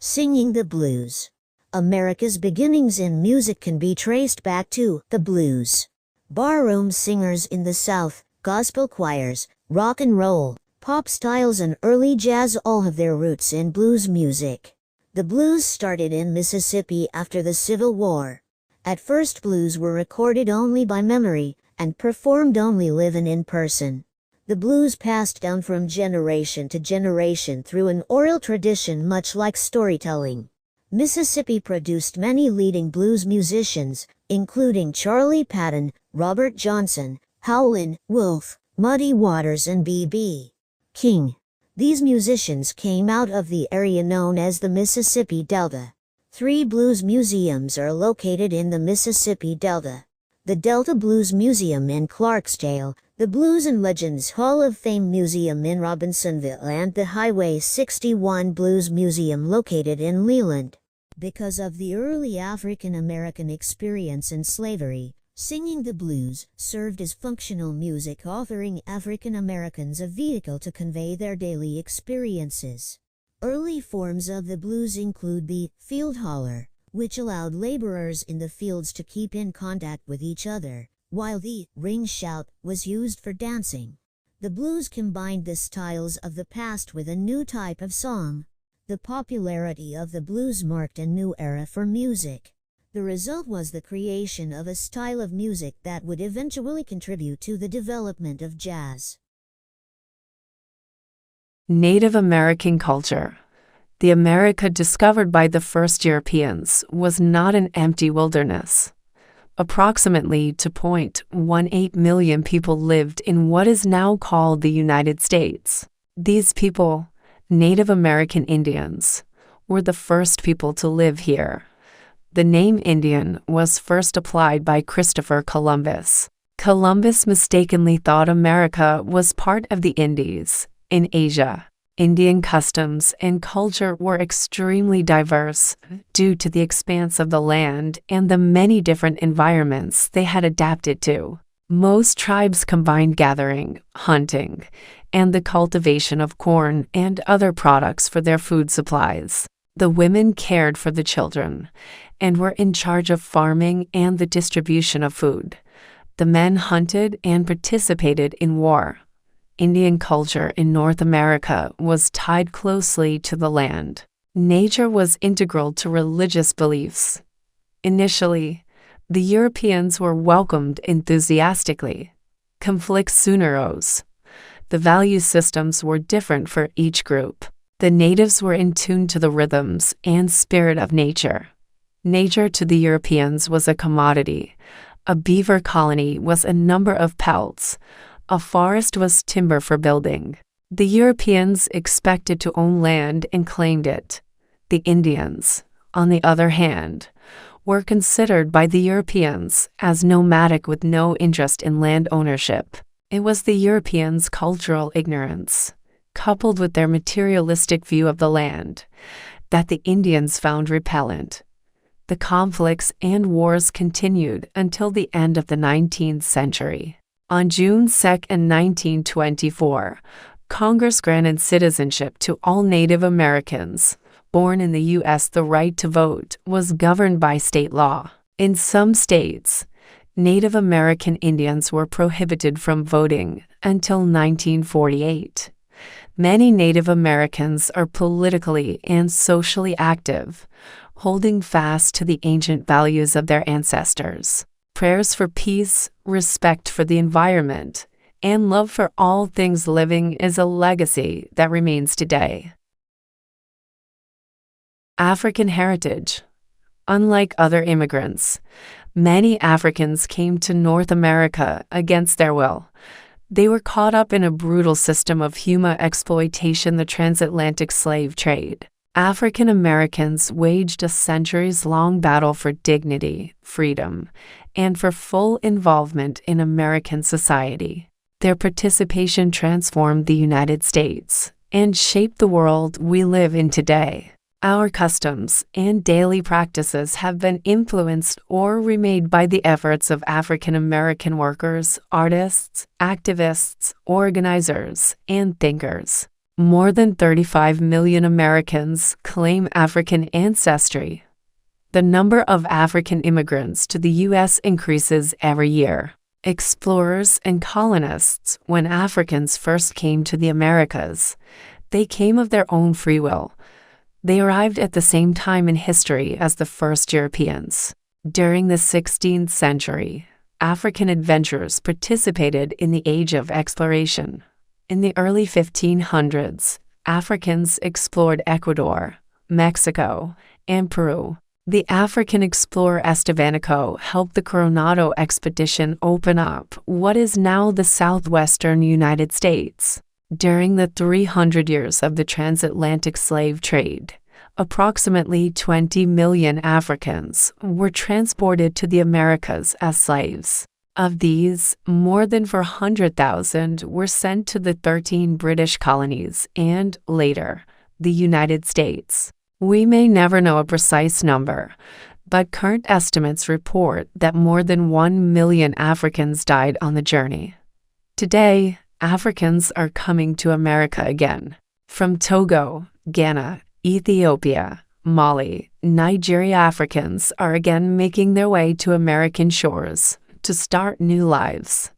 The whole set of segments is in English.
Singing the blues. America's beginnings in music can be traced back to the blues. Barroom singers in the South, gospel choirs, rock and roll, pop styles and early jazz all have their roots in blues music. The blues started in Mississippi after the Civil War. At first blues were recorded only by memory, and performed only live and in person. The blues passed down from generation to generation through an oral tradition much like storytelling. Mississippi produced many leading blues musicians, including Charlie Patton, Robert Johnson, Howlin' Wolf, Muddy Waters and B.B. King. These musicians came out of the area known as the Mississippi Delta. 3 blues museums are located in the Mississippi Delta. The Delta Blues Museum in Clarksdale, the Blues and Legends Hall of Fame Museum in Robinsonville and the Highway 61 Blues Museum located in Leland. Because of the early African American experience in slavery, singing the blues served as functional music, offering African Americans a vehicle to convey their daily experiences. Early forms of the blues include the field holler, which allowed laborers in the fields to keep in contact with each other, while the ring shout was used for dancing. The blues combined the styles of the past with a new type of song. The popularity of the blues marked a new era for music. The result was the creation of a style of music that would eventually contribute to the development of jazz. Native American culture. The America discovered by the first Europeans was not an empty wilderness. Approximately 2.18 million people lived in what is now called the United States. These people, Native American Indians, were the first people to live here. The name Indian was first applied by Christopher Columbus. Columbus mistakenly thought America was part of the Indies, in Asia. Indian customs and culture were extremely diverse due to the expanse of the land and the many different environments they had adapted to. Most tribes combined gathering, hunting, and the cultivation of corn and other products for their food supplies. The women cared for the children and were in charge of farming and the distribution of food. The men hunted and participated in war. Indian culture in North America was tied closely to the land. Nature was integral to religious beliefs. Initially, the Europeans were welcomed enthusiastically. Conflicts soon arose. The value systems were different for each group. The natives were in tune to the rhythms and spirit of nature. Nature to the Europeans was a commodity. A beaver colony was a number of pelts. A forest was timber for building. The Europeans expected to own land and claimed it. The Indians, on the other hand, were considered by the Europeans as nomadic with no interest in land ownership. It was the Europeans' cultural ignorance, coupled with their materialistic view of the land, that the Indians found repellent. The conflicts and wars continued until the end of the 19th century. On June 2, 1924, Congress granted citizenship to all Native Americans born in the U.S. The right to vote was governed by state law. In some states, Native American Indians were prohibited from voting until 1948. Many Native Americans are politically and socially active, holding fast to the ancient values of their ancestors. Prayers for peace, respect for the environment, and love for all things living is a legacy that remains today. African heritage. Unlike other immigrants, many Africans came to North America against their will. They were caught up in a brutal system of human exploitation, the transatlantic slave trade. African Americans waged a centuries-long battle for dignity, freedom, and for full involvement in American society. Their participation transformed the United States and shaped the world we live in today. Our customs and daily practices have been influenced or remade by the efforts of African American workers, artists, activists, organizers, and thinkers. More than 35 million Americans claim African ancestry. The number of African immigrants to the U.S. increases every year. Explorers and colonists, when Africans first came to the Americas, they came of their own free will. They arrived at the same time in history as the first Europeans. During the 16th century, African adventurers participated in the Age of Exploration. In the early 1500s, Africans explored Ecuador, Mexico, and Peru. The African explorer Estevanico helped the Coronado expedition open up what is now the southwestern United States. During the 300 years of the transatlantic slave trade, approximately 20 million Africans were transported to the Americas as slaves. Of these, more than 400,000 were sent to the 13 British colonies and, later, the United States. We may never know a precise number, but current estimates report that more than 1 million Africans died on the journey. Today, Africans are coming to America again. From Togo, Ghana, Ethiopia, Mali, Nigeria, Africans are again making their way to American shores to start new lives.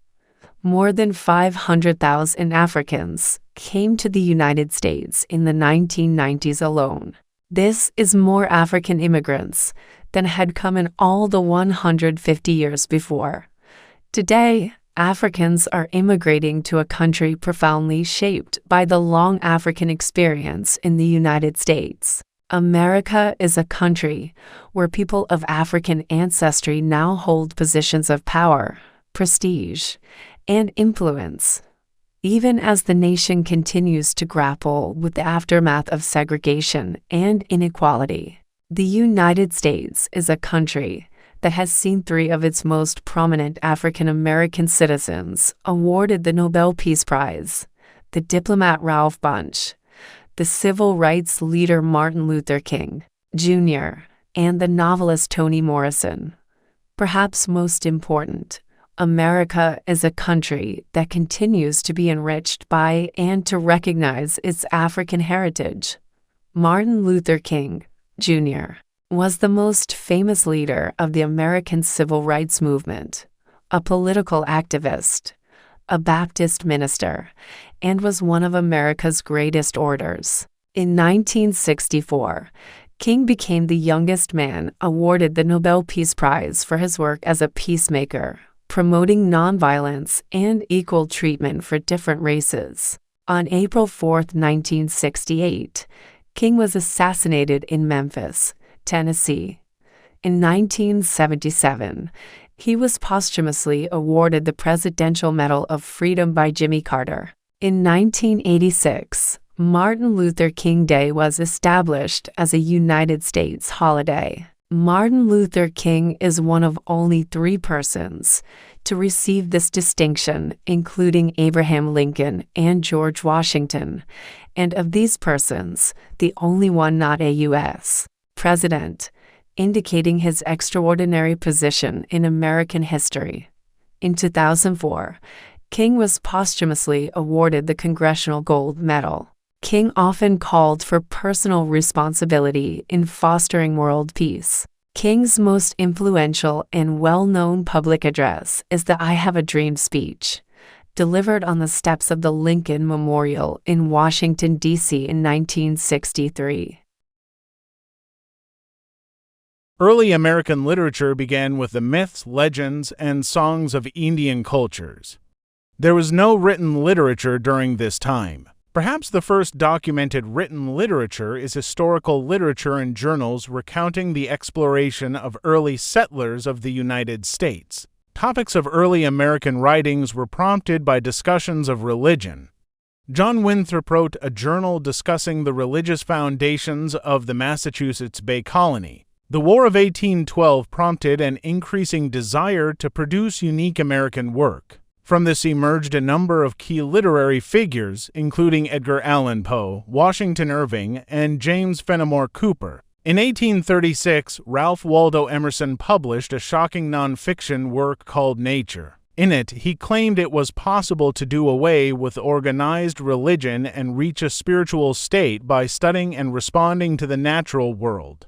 More than 500,000 Africans came to the United States in the 1990s alone. This is more African immigrants than had come in all the 150 years before. Today, Africans are immigrating to a country profoundly shaped by the long African experience in the United States. America is a country where people of African ancestry now hold positions of power, prestige, and influence. Even as the nation continues to grapple with the aftermath of segregation and inequality, the United States is a country that has seen 3 of its most prominent African American citizens awarded the Nobel Peace Prize: the diplomat Ralph Bunche, the civil rights leader Martin Luther King, Jr., and the novelist Toni Morrison. Perhaps most important, America is a country that continues to be enriched by and to recognize its African heritage. Martin Luther King, Jr., was the most famous leader of the American civil rights movement, a political activist, a Baptist minister, and was one of America's greatest orators. In 1964, King became the youngest man awarded the Nobel Peace Prize for his work as a peacemaker, promoting nonviolence and equal treatment for different races. On April 4, 1968, King was assassinated in Memphis, Tennessee. In 1977, he was posthumously awarded the Presidential Medal of Freedom by Jimmy Carter. In 1986, Martin Luther King Day was established as a United States holiday. Martin Luther King is one of only 3 persons to receive this distinction, including Abraham Lincoln and George Washington, and of these persons, the only one not a U.S. president, indicating his extraordinary position in American history. In 2004, King was posthumously awarded the Congressional Gold Medal. King often called for personal responsibility in fostering world peace. King's most influential and well-known public address is the I Have a Dream speech, delivered on the steps of the Lincoln Memorial in Washington, D.C. in 1963. Early American literature began with the myths, legends, and songs of Indian cultures. There was no written literature during this time. Perhaps the first documented written literature is historical literature and journals recounting the exploration of early settlers of the United States. Topics of early American writings were prompted by discussions of religion. John Winthrop wrote a journal discussing the religious foundations of the Massachusetts Bay Colony. The War of 1812 prompted an increasing desire to produce unique American work. From this emerged a number of key literary figures, including Edgar Allan Poe, Washington Irving, and James Fenimore Cooper. In 1836, Ralph Waldo Emerson published a shocking nonfiction work called Nature. In it, he claimed it was possible to do away with organized religion and reach a spiritual state by studying and responding to the natural world.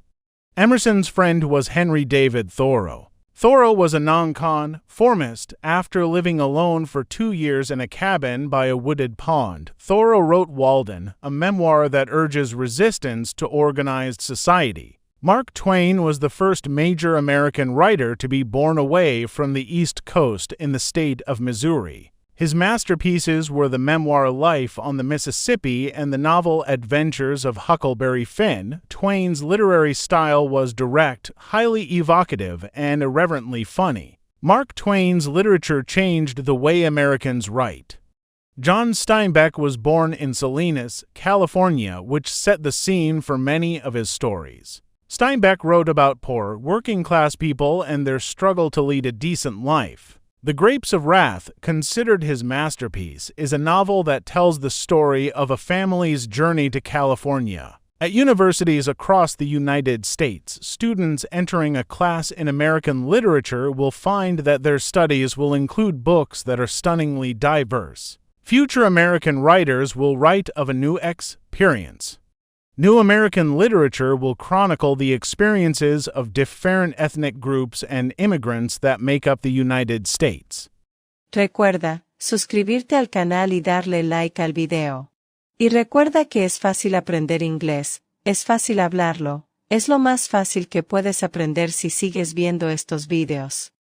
Emerson's friend was Henry David Thoreau. Thoreau was a nonconformist. After living alone for 2 years in a cabin by a wooded pond, Thoreau wrote Walden, a memoir that urges resistance to organized society. Mark Twain was the first major American writer to be born away from the East Coast in the state of Missouri. His masterpieces were the memoir Life on the Mississippi and the novel Adventures of Huckleberry Finn. Twain's literary style was direct, highly evocative, and irreverently funny. Mark Twain's literature changed the way Americans write. John Steinbeck was born in Salinas, California, which set the scene for many of his stories. Steinbeck wrote about poor, working-class people and their struggle to lead a decent life. The Grapes of Wrath, considered his masterpiece, is a novel that tells the story of a family's journey to California. At universities across the United States, students entering a class in American literature will find that their studies will include books that are stunningly diverse. Future American writers will write of a new experience. New American literature will chronicle the experiences of different ethnic groups and immigrants that make up the United States. Recuerda, suscribirte al canal y darle like al video. Y recuerda que es fácil aprender inglés, es fácil hablarlo, es lo más fácil que puedes aprender si sigues viendo estos videos.